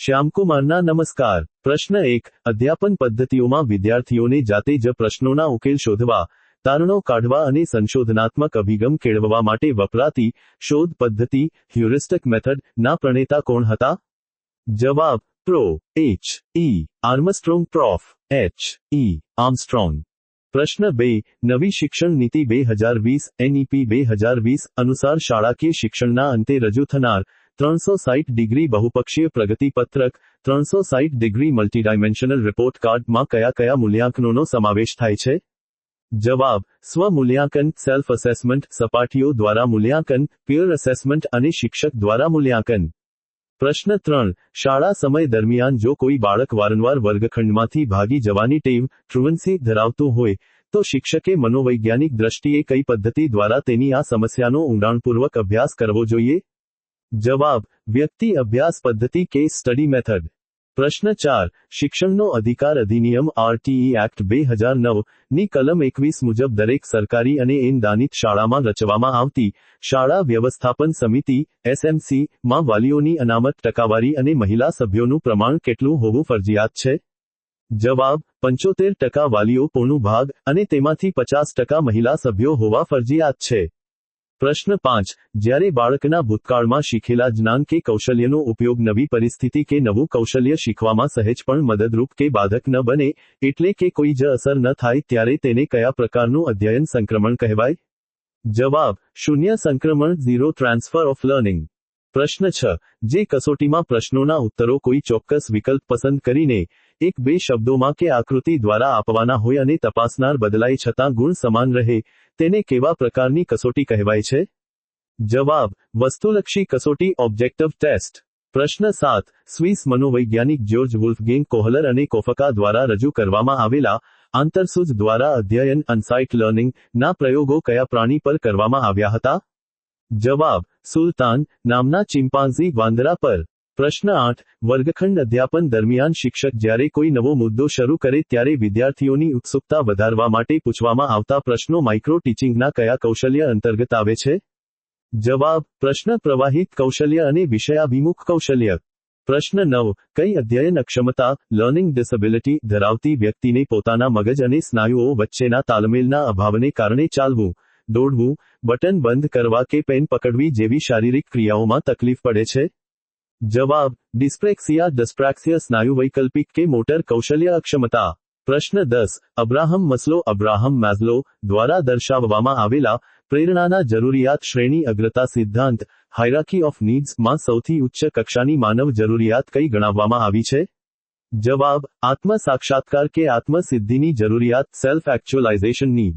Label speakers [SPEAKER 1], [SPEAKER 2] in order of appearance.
[SPEAKER 1] શ્યામકુમારના નમસ્કાર। પ્રશ્ન 1 અધ્યાપન પદ્ધતિઓમાં વિદ્યાર્થીઓને જાતે જ પ્રશ્નોના ઉકેલ શોધવા, તારણો કાઢવા અને સંશોધનાત્મક અભિગમ કેળવવા માટે વપરાતી શોધ પદ્ધતિ હ્યુરિસ્ટિક મેથડ ના પ્રણેતા કોણ હતા? જવાબ પ્રો. એચ. ઈ. આર્મસ્ટ્રોંગ પ્રોફ. એચ. ઈ. આર્મસ્ટ્રોંગ। પ્રશ્ન 2 નવી શિક્ષણ નીતિ 2020 એનઈપી 2020 અનુસાર શાળાકીય શિક્ષણના અંતે રજૂ થનાર 360 ડિગ્રી બહુપક્ષીય પ્રગતિપત્રક 360 ડિગ્રી મલ્ટીડાયમેન્શનલ રિપોર્ટ કાર્ડમાં કયા કયા મૂલ્યાંકનોનો સમાવેશ થાય છે? જવાબ સ્વ-મૂલ્યાંકન સેલ્ફ અસેસમેન્ટ, સપાટીઓ દ્વારા મૂલ્યાંકન પીયર અસેસમેન્ટ અને શિક્ષક દ્વારા મૂલ્યાંકન। પ્રશ્ન 3 શાળા સમય દરમિયાન જો કોઈ બાળક વારંવાર વર્ગખંડમાંથી ભાગી જવાની ટેવ ટ્રુવન્સી ધરાવતું હોય તો શિક્ષકે મનોવૈજ્ઞાનિક દ્રષ્ટિએ કઈ પદ્ધતિ દ્વારા તેની આ સમસ્યાનો ઊંડાણપૂર્વક અભ્યાસ કરવો જોઈએ? જવાબ વ્યક્તિ અભ્યાસ પદ્ધતિ કેસ સ્ટડી મેથડ। પ્રશ્ન 4 શિક્ષણનો અધિકાર અધિનિયમ આરટીઈ એક્ટ 2009 ની કલમ 21 મુજબ દરેક સરકારી અને અનુદાનિત શાળામાં રચવામાં આવતી શાળા વ્યવસ્થાપન સમિતિ એસએમસી માં વાલીઓની અનામત ટકાવારી અને મહિલા સભ્યોનું પ્રમાણ કેટલું હોવું ફરજિયાત છે? જવાબ 75% વાલીઓ પૂર્ણ ભાગ અને તેમાંથી 50% મહિલા સભ્યો હોવા ફરજિયાત છે। પ્રશ્ન 5 જ્યારે બાળકના ભૂતકાળમાં શીખેલા જ્ઞાન કે કૌશલ્યનો ઉપયોગ નવી પરિસ્થિતિ કે નવું કૌશલ્ય શીખવામાં સહેજ પણ મદદરૂપ કે બાધક ન બને એટલે કે કોઈ જ અસર ન થાય ત્યારે તેને કયા પ્રકારનું અધ્યયન સંક્રમણ કહેવાય? જવાબ શૂન્ય સંક્રમણ ઝીરો ટ્રાન્સફર ઓફ લર્નિંગ। પ્રશ્ન 6 જે કસોટીમાં પ્રશ્નોના ઉત્તરો કોઈ ચોક્કસ વિકલ્પ પસંદ કરીને 1-2 શબ્દોમાં કે આકૃતિ દ્વારા આપવાના હોય અને તપાસનાર બદલાય છતાં ગુણ સમાન રહે તેને કેવા પ્રકારની કસોટી કહેવાય છે? જવાબ વસ્તુલક્ષી કસોટી ઓબ્જેક્ટિવ ટેસ્ટ। પ્રશ્ન 7 સ્વિસ મનોવૈજ્ઞાનિક જ્યોર્જ વુલ્ફગેંગ કોહલર અને કોફકા દ્વારા રજૂ કરવામાં આવેલા આંતરસૂઝ દ્વારા અધ્યયન અનસાઇટ લર્નિંગ ના પ્રયોગો કયા પ્રાણી પર કરવામાં આવ્યા હતા? જવાબ સુલતાન નામના ચિમ્પાન્ઝી વાંદરા પર। પ્રશ્ન 8 વર્ગખંડ અધ્યાપન દરમિયાન શિક્ષક જ્યારે કોઈ નવો મુદ્દો શરૂ કરે ત્યારે વિદ્યાર્થીઓની ઉત્સુકતા વધારવા માટે પૂછવામાં આવતા પ્રશ્નો માઇક્રો ટીચિંગના કયા કૌશલ્ય અંતર્ગત આવે છે? જવાબ પ્રશ્ન પ્રવાહિત કૌશલ્ય અને વિષયાભિમુખ કૌશલ્ય। પ્રશ્ન 9 કઈ અધ્યયન અક્ષમતા લર્નિંગ ડિસેબિલિટી ધરાવતી વ્યક્તિને પોતાના મગજ અને સ્નાયુઓ વચ્ચેના તાલમેલના અભાવને કારણે ચાલવું, દોડવું, બટન બંધ કરવા કે પેન પકડવી જેવી શારીરિક ક્રિયાઓમાં તકલીફ પડે છે? જવાબ ડિસ્પ્રેક્સિયા ડસ્પ્રેક્સિયા સ્નાયુ વૈકલ્પિક કે મોટર કૌશલ્ય અક્ષમતા। પ્રશ્ન 10 અબ્રાહમ માસ્લો દ્વારા દર્શાવવામાં આવેલા પ્રેરણાના જરૂરિયાત શ્રેણી અગ્રતા સિદ્ધાંત હાયરાર્કી ઓફ નીડ્સ માં સૌથી ઉચ્ચ કક્ષાની માનવ જરૂરિયાત કઈ ગણાવવામાં આવી છે? જવાબ આત્મ સાક્ષાત્કાર કે આત્મ સિદ્ધિની જરૂરિયાત સેલ્ફ એક્ચ્યુઅલાઇઝેશન નીડ।